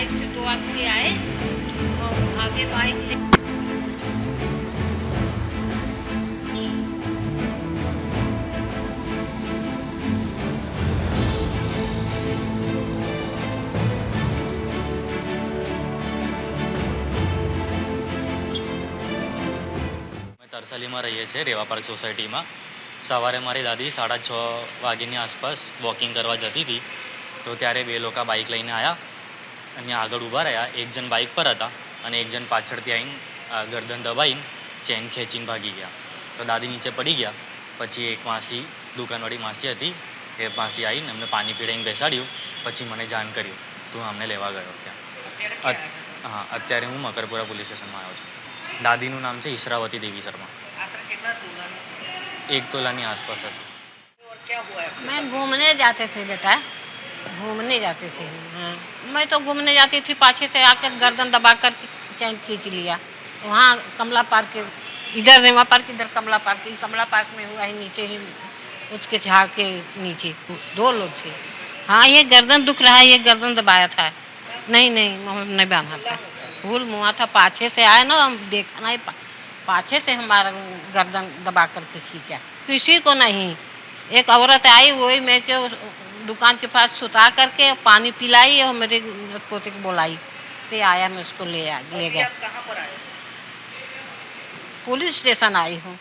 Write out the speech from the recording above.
Bike से दो आदमी आए और आगे बाइक ले તરસાલીમાં રહીએ છીએ રેવા પાર્ક સોસાયટીમાં. સવારે મારી દાદી 6:30 વાગ્યાની આસપાસ વોકિંગ કરવા જતી હતી તો ત્યારે બે લોકો બાઇક લઈને આવ્યા અને આગળ ઊભા રહ્યા. એક જણ બાઇક પર હતા અને એક જણ પાછળથી આવીને ગરદન દબાઈને ચેન ખેંચીને ભાગી ગયા. તો દાદી નીચે પડી ગયા. પછી એક માસી, દુકાનવાળી માસી હતી, એ માસી આવીને અમને પાણી પીડાઈને બેસાડ્યું. પછી મને જાણ કર્યું તો હું અમને લેવા ગયો ત્યાં. હા, અત્યારે હું મકરપુરા પોલીસ સ્ટેશનમાં આવ્યો છું. દાદીનું નામ છે ઈશરાવતી દેવી શર્મા. 1 तोला आसपास है. मैं घूमने जाते थे बेटा, घूमने जाते थे। हाँ, मैं तो घूमने जाती थी, पाछे से आकर गर्दन दबा कर चैन खींच लिया। वहाँ कमला पार्क के इधर रेवा पार्क, इधर कमला पार्क में हुआ है, नीचे ही उसके झाड़ के नीचे 2 लोग थे। हाँ, ये गर्दन दुख रहा है, ये गर्दन दबाया था। नहीं नहीं बांधा था, भूल मुआ था। पाछे से आए ना, हम देखा नहीं, पाछे से हमारा गर्दन दबा करके खींचा। किसी को नहीं, एक औरत आई, वही मैं के दुकान के पास सुता करके पानी पिलाई और मेरे पोते को बुलाई, तो आया, मैं उसको ले गया। कहाँ पर आए? पुलिस स्टेशन आई हूँ।